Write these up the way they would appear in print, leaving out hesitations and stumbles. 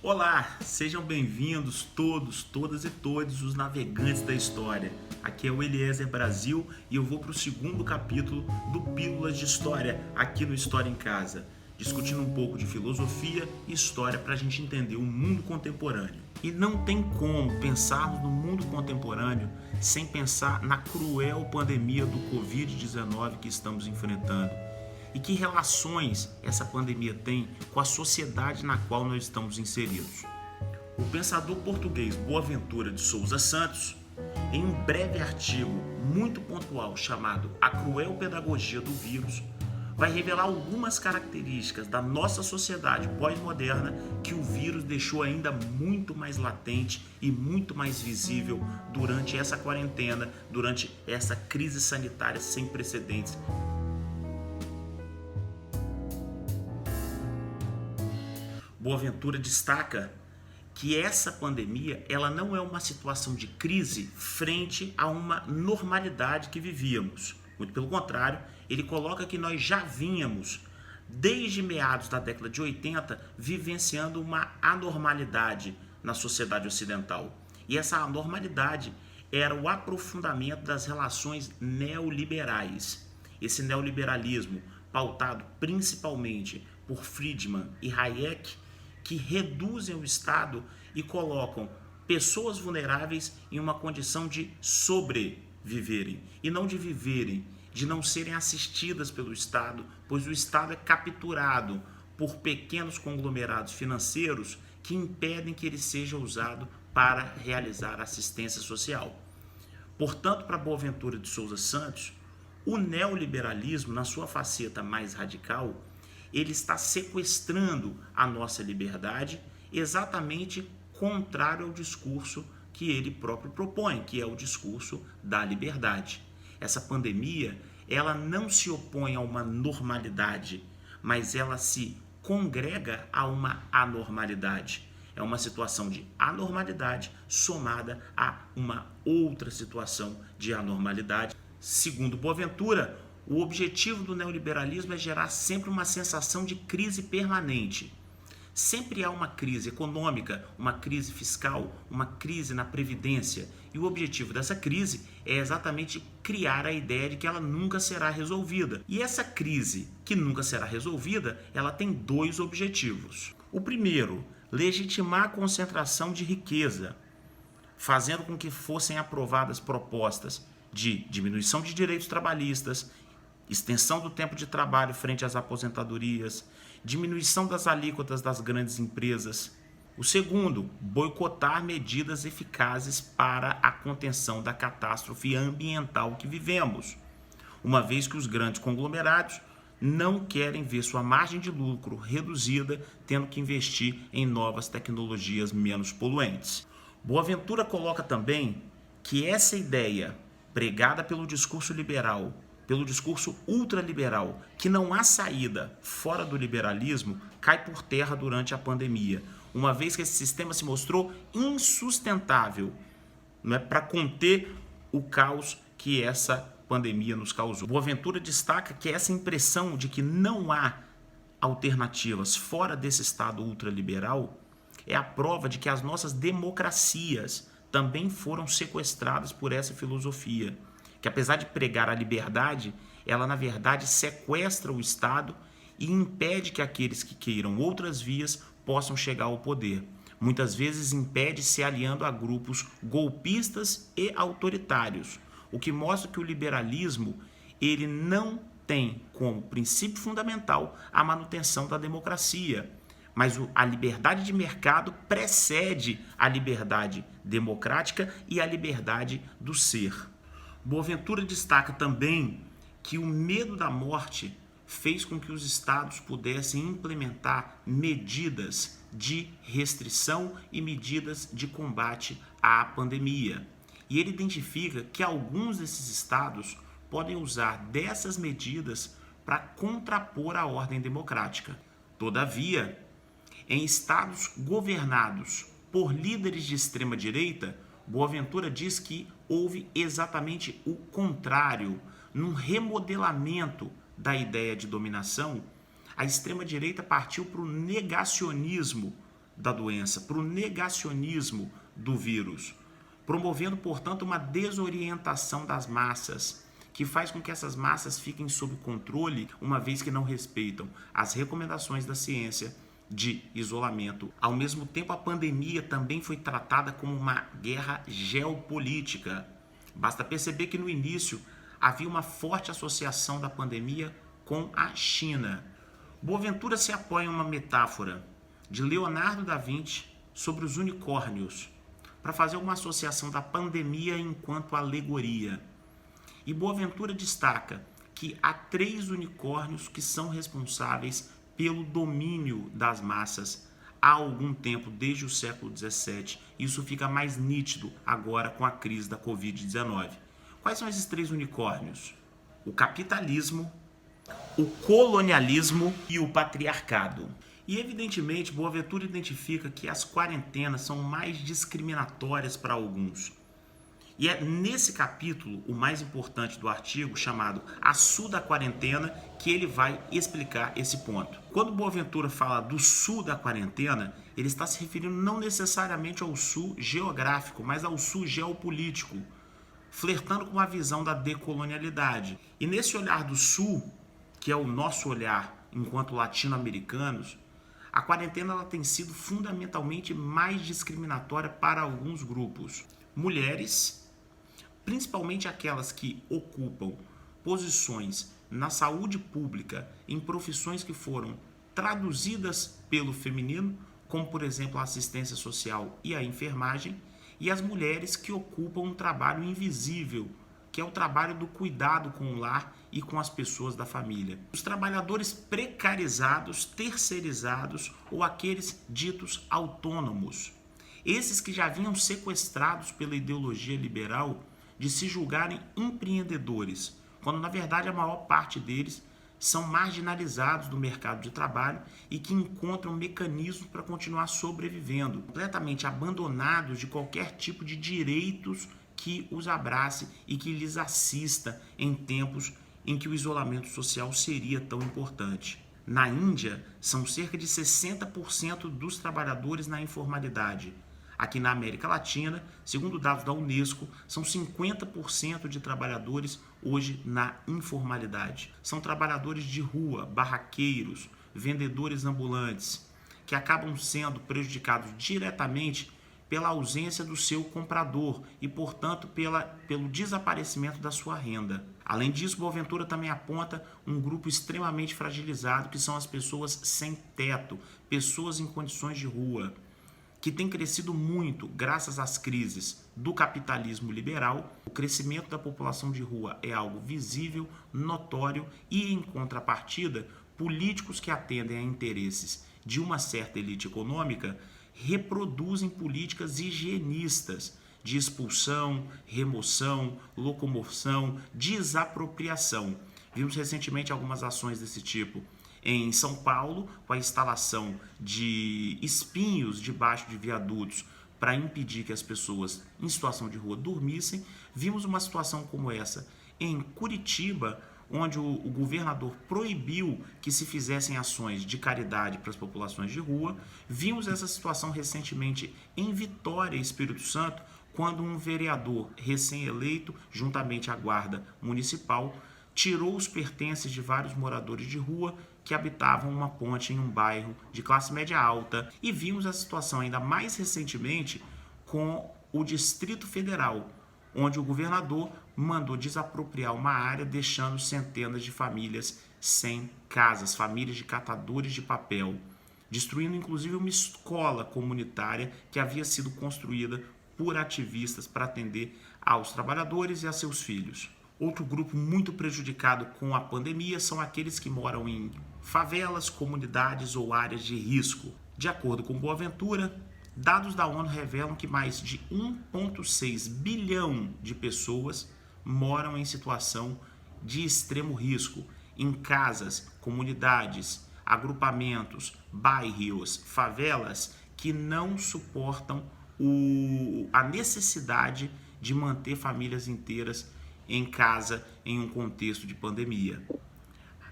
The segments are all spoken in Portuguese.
Olá, sejam bem-vindos todos, todas e todos os navegantes da história. Aqui é o Eliezer Brasil e eu vou para o segundo capítulo do Pílulas de História aqui no História em Casa, discutindo um pouco de filosofia e história para a gente entender o mundo contemporâneo. E não tem como pensarmos no mundo contemporâneo sem pensar na cruel pandemia do Covid-19 que estamos enfrentando. E que relações essa pandemia tem com a sociedade na qual nós estamos inseridos. O pensador português Boaventura de Sousa Santos, em um breve artigo muito pontual chamado A Cruel Pedagogia do Vírus, vai revelar algumas características da nossa sociedade pós-moderna que o vírus deixou ainda muito mais latente e muito mais visível durante essa quarentena, durante essa crise sanitária sem precedentes. Boaventura destaca que essa pandemia ela não é uma situação de crise frente a uma normalidade que vivíamos. Muito pelo contrário, ele coloca que nós já vínhamos, desde meados da década de 80, vivenciando uma anormalidade na sociedade ocidental. E essa anormalidade era o aprofundamento das relações neoliberais. Esse neoliberalismo, pautado principalmente por Friedman e Hayek, que reduzem o Estado e colocam pessoas vulneráveis em uma condição de sobreviverem e não de viverem, de não serem assistidas pelo Estado, pois o Estado é capturado por pequenos conglomerados financeiros que impedem que ele seja usado para realizar assistência social. Portanto, para Boaventura de Sousa Santos, o neoliberalismo, na sua faceta mais radical, ele está sequestrando a nossa liberdade, exatamente contrário ao discurso que ele próprio propõe, que é o discurso da liberdade. Essa pandemia, ela não se opõe a uma normalidade, mas ela se congrega a uma anormalidade. É uma situação de anormalidade somada a uma outra situação de anormalidade. Segundo Boaventura, o objetivo do neoliberalismo é gerar sempre uma sensação de crise permanente. Sempre há uma crise econômica, uma crise fiscal, uma crise na previdência. E o objetivo dessa crise é exatamente criar a ideia de que ela nunca será resolvida. E essa crise que nunca será resolvida, ela tem dois objetivos. O primeiro, legitimar a concentração de riqueza, fazendo com que fossem aprovadas propostas de diminuição de direitos trabalhistas, extensão do tempo de trabalho frente às aposentadorias, diminuição das alíquotas das grandes empresas. O segundo, boicotar medidas eficazes para a contenção da catástrofe ambiental que vivemos, uma vez que os grandes conglomerados não querem ver sua margem de lucro reduzida, tendo que investir em novas tecnologias menos poluentes. Boaventura coloca também que essa ideia, pregada pelo discurso liberal, pelo discurso ultraliberal, que não há saída fora do liberalismo, cai por terra durante a pandemia, uma vez que esse sistema se mostrou insustentável, não é, para conter o caos que essa pandemia nos causou. Boaventura destaca que essa impressão de que não há alternativas fora desse Estado ultraliberal é a prova de que as nossas democracias também foram sequestradas por essa filosofia, que apesar de pregar a liberdade, ela na verdade sequestra o Estado e impede que aqueles que queiram outras vias possam chegar ao poder. Muitas vezes impede se aliando a grupos golpistas e autoritários, o que mostra que o liberalismo ele não tem como princípio fundamental a manutenção da democracia, mas a liberdade de mercado precede a liberdade democrática e a liberdade do ser. Boaventura destaca também que o medo da morte fez com que os estados pudessem implementar medidas de restrição e medidas de combate à pandemia. E ele identifica que alguns desses estados podem usar dessas medidas para contrapor a ordem democrática. Todavia, em estados governados por líderes de extrema-direita, Boaventura diz que houve exatamente o contrário. Num remodelamento da ideia de dominação, a extrema-direita partiu para o negacionismo da doença, para o negacionismo do vírus, promovendo, portanto, uma desorientação das massas, que faz com que essas massas fiquem sob controle, uma vez que não respeitam as recomendações da ciência de isolamento. Ao mesmo tempo, a pandemia também foi tratada como uma guerra geopolítica. Basta perceber que no início havia uma forte associação da pandemia com a China. Boaventura se apoia em uma metáfora de Leonardo da Vinci sobre os unicórnios, para fazer uma associação da pandemia enquanto alegoria. E Boaventura destaca que há 3 unicórnios que são responsáveis pelo domínio das massas há algum tempo, desde o século XVII. Isso fica mais nítido agora com a crise da Covid-19. Quais são esses 3 unicórnios? O capitalismo, o colonialismo e o patriarcado. E evidentemente, Boaventura identifica que as quarentenas são mais discriminatórias para alguns. E é nesse capítulo, o mais importante do artigo, chamado A Sul da Quarentena, que ele vai explicar esse ponto. Quando Boaventura fala do sul da quarentena, ele está se referindo não necessariamente ao sul geográfico, mas ao sul geopolítico, flertando com a visão da decolonialidade. E nesse olhar do sul, que é o nosso olhar enquanto latino-americanos, a quarentena ela tem sido fundamentalmente mais discriminatória para alguns grupos. Mulheres, principalmente aquelas que ocupam posições na saúde pública em profissões que foram traduzidas pelo feminino, como por exemplo a assistência social e a enfermagem, e as mulheres que ocupam um trabalho invisível, que é o trabalho do cuidado com o lar e com as pessoas da família. Os trabalhadores precarizados, terceirizados ou aqueles ditos autônomos. Esses que já vinham sequestrados pela ideologia liberal de se julgarem empreendedores, quando na verdade a maior parte deles são marginalizados do mercado de trabalho e que encontram mecanismos para continuar sobrevivendo, completamente abandonados de qualquer tipo de direitos que os abrace e que lhes assista em tempos em que o isolamento social seria tão importante. Na Índia, são cerca de 60% dos trabalhadores na informalidade. Aqui na América Latina, segundo dados da Unesco, são 50% de trabalhadores hoje na informalidade. São trabalhadores de rua, barraqueiros, vendedores ambulantes, que acabam sendo prejudicados diretamente pela ausência do seu comprador e, portanto, pelo desaparecimento da sua renda. Além disso, Boaventura também aponta um grupo extremamente fragilizado, que são as pessoas sem teto, pessoas em condições de rua, que tem crescido muito graças às crises do capitalismo liberal. O crescimento da população de rua é algo visível, notório e, em contrapartida, políticos que atendem a interesses de uma certa elite econômica reproduzem políticas higienistas de expulsão, remoção, locomoção, desapropriação. Vimos recentemente algumas ações desse tipo em São Paulo, com a instalação de espinhos debaixo de viadutos para impedir que as pessoas em situação de rua dormissem. Vimos uma situação como essa em Curitiba, onde o governador proibiu que se fizessem ações de caridade para as populações de rua. Vimos essa situação recentemente em Vitória, Espírito Santo, quando um vereador recém-eleito, juntamente à guarda municipal, tirou os pertences de vários moradores de rua que habitavam uma ponte em um bairro de classe média alta. E vimos a situação ainda mais recentemente com o Distrito Federal, onde o governador mandou desapropriar uma área, deixando centenas de famílias sem casas, famílias de catadores de papel, destruindo inclusive uma escola comunitária que havia sido construída por ativistas para atender aos trabalhadores e a seus filhos. Outro grupo muito prejudicado com a pandemia são aqueles que moram em favelas, comunidades ou áreas de risco. De acordo com Boaventura, dados da ONU revelam que mais de 1,6 bilhão de pessoas moram em situação de extremo risco, em casas, comunidades, agrupamentos, bairros, favelas, que não suportam a necessidade de manter famílias inteiras em casa em um contexto de pandemia.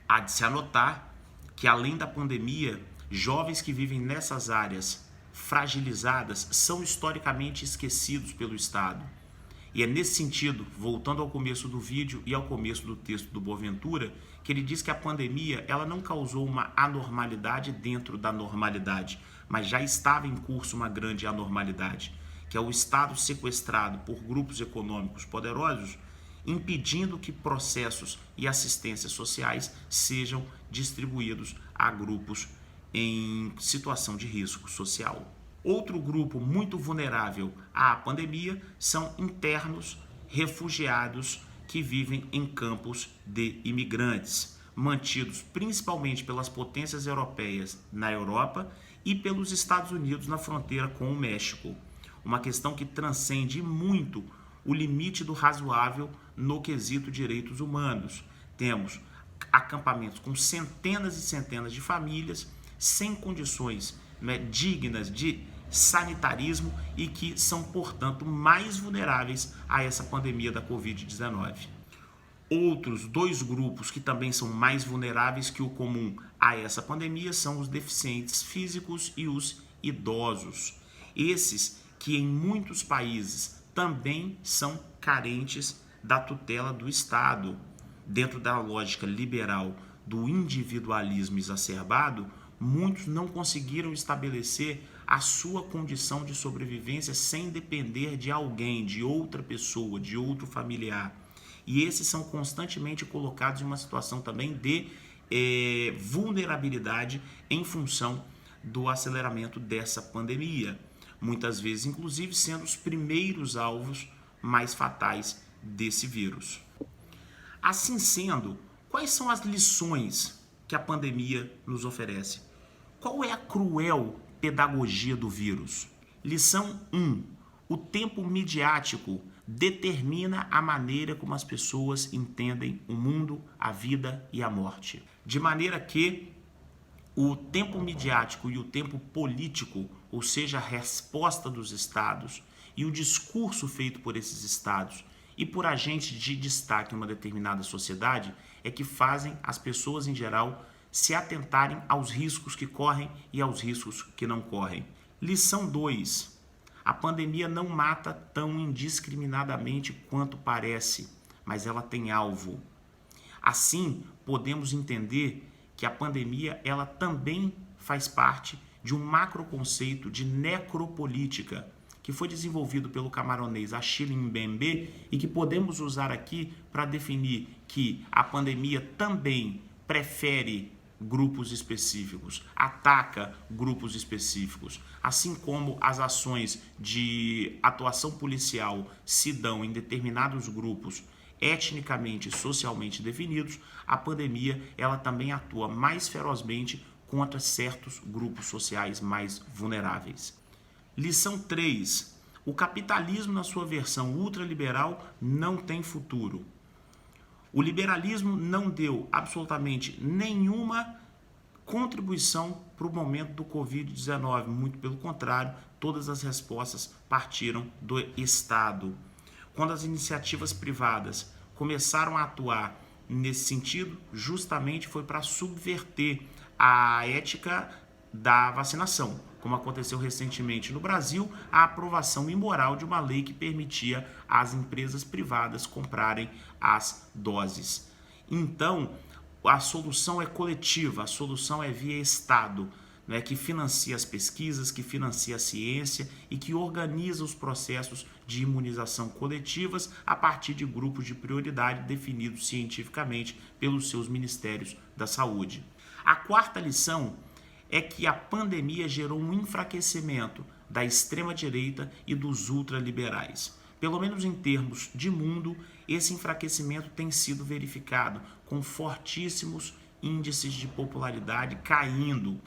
Há de se anotar que, além da pandemia, jovens que vivem nessas áreas fragilizadas são historicamente esquecidos pelo Estado. E é nesse sentido, voltando ao começo do vídeo e ao começo do texto do Boaventura, que ele diz que a pandemia ela não causou uma anormalidade dentro da normalidade, mas já estava em curso uma grande anormalidade, que é o Estado sequestrado por grupos econômicos poderosos, impedindo que processos e assistências sociais sejam distribuídos a grupos em situação de risco social. Outro grupo muito vulnerável à pandemia são internos refugiados que vivem em campos de imigrantes, mantidos principalmente pelas potências europeias na Europa e pelos Estados Unidos na fronteira com o México. Uma questão que transcende muito o limite do razoável no quesito direitos humanos. Temos acampamentos com centenas e centenas de famílias sem condições dignas de sanitarismo e que são, portanto, mais vulneráveis a essa pandemia da Covid-19. Outros dois grupos que também são mais vulneráveis que o comum a essa pandemia são os deficientes físicos e os idosos. Esses que em muitos países também são carentes da tutela do Estado. Dentro da lógica liberal do individualismo exacerbado, muitos não conseguiram estabelecer a sua condição de sobrevivência sem depender de alguém, de outra pessoa, de outro familiar. E esses são constantemente colocados em uma situação também de vulnerabilidade em função do aceleramento dessa pandemia. Muitas vezes, inclusive, sendo os primeiros alvos mais fatais desse vírus. Assim sendo, quais são as lições que a pandemia nos oferece? Qual é a cruel pedagogia do vírus? Lição 1. O tempo midiático determina a maneira como as pessoas entendem o mundo, a vida e a morte. De maneira que o tempo midiático e o tempo político, ou seja, a resposta dos estados e o discurso feito por esses estados e por agentes de destaque em uma determinada sociedade, é que fazem as pessoas em geral se atentarem aos riscos que correm e aos riscos que não correm. Lição 2. A pandemia não mata tão indiscriminadamente quanto parece, mas ela tem alvo. Assim, podemos entender que a pandemia ela também faz parte de um macroconceito de necropolítica que foi desenvolvido pelo camaronês Achille Mbembe e que podemos usar aqui para definir que a pandemia também prefere grupos específicos, ataca grupos específicos, assim como as ações de atuação policial se dão em determinados grupos etnicamente e socialmente definidos, a pandemia ela também atua mais ferozmente contra certos grupos sociais mais vulneráveis. Lição 3. O capitalismo na sua versão ultraliberal não tem futuro. O liberalismo não deu absolutamente nenhuma contribuição para o momento do Covid-19. Muito pelo contrário, todas as respostas partiram do Estado. Quando as iniciativas privadas começaram a atuar nesse sentido, justamente foi para subverter a ética da vacinação, como aconteceu recentemente no Brasil, a aprovação imoral de uma lei que permitia às empresas privadas comprarem as doses. Então, a solução é coletiva, a solução é via Estado, né, que financia as pesquisas, que financia a ciência e que organiza os processos de imunização coletivas a partir de grupos de prioridade definidos cientificamente pelos seus ministérios da saúde. A quarta lição é que a pandemia gerou um enfraquecimento da extrema-direita e dos ultraliberais. Pelo menos em termos de mundo, esse enfraquecimento tem sido verificado com fortíssimos índices de popularidade caindo.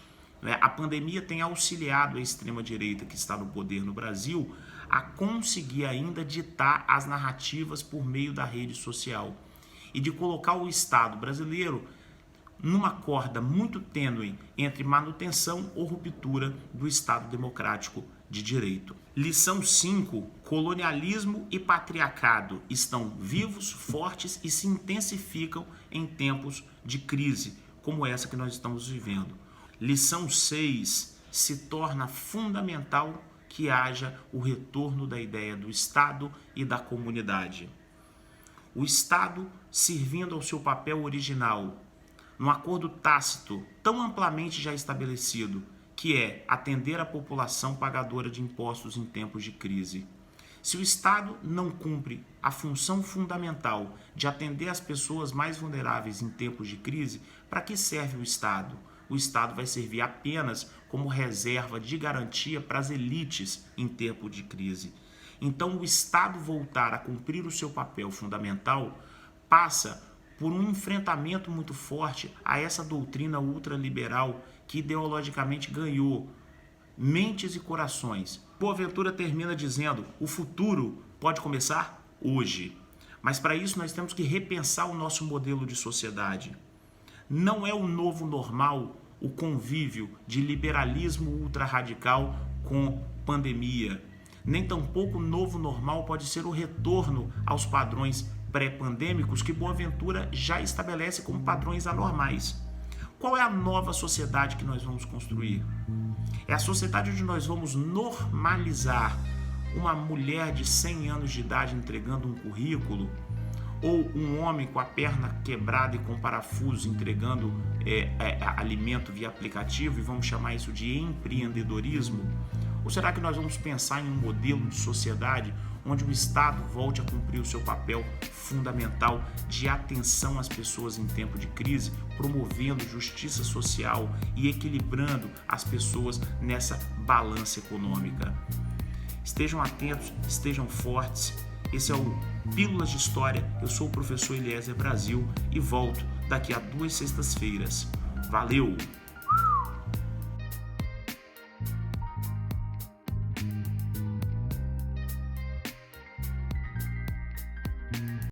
A pandemia tem auxiliado a extrema-direita que está no poder no Brasil a conseguir ainda ditar as narrativas por meio da rede social e de colocar o Estado brasileiro numa corda muito tênue entre manutenção ou ruptura do Estado democrático de direito. Lição 5. Colonialismo e patriarcado estão vivos, fortes e se intensificam em tempos de crise, como essa que nós estamos vivendo. Lição 6. se torna fundamental que haja o retorno da ideia do Estado e da comunidade. O Estado servindo ao seu papel original, num acordo tácito tão amplamente já estabelecido, que é atender a população pagadora de impostos em tempos de crise. Se o Estado não cumpre a função fundamental de atender as pessoas mais vulneráveis em tempos de crise, para que serve o Estado? O Estado vai servir apenas como reserva de garantia para as elites em tempo de crise. Então, o Estado voltar a cumprir o seu papel fundamental passa por um enfrentamento muito forte a essa doutrina ultraliberal que ideologicamente ganhou mentes e corações. Boaventura termina dizendo: o futuro pode começar hoje. Mas para isso nós temos que repensar o nosso modelo de sociedade. Não é o novo normal o convívio de liberalismo ultrarradical com pandemia. Nem tampouco o novo normal pode ser o retorno aos padrões pré-pandêmicos que Boaventura já estabelece como padrões anormais. Qual é a nova sociedade que nós vamos construir? É a sociedade onde nós vamos normalizar uma mulher de 100 anos de idade entregando um currículo, ou um homem com a perna quebrada e com parafusos entregando alimento via aplicativo, e vamos chamar isso de empreendedorismo? Ou será que nós vamos pensar em um modelo de sociedade onde o Estado volte a cumprir o seu papel fundamental de atenção às pessoas em tempo de crise, promovendo justiça social e equilibrando as pessoas nessa balança econômica? Estejam atentos, estejam fortes. Esse é o Pílulas de História. Eu sou o professor Eliezer Brasil e volto daqui a 2 sextas-feiras. Valeu!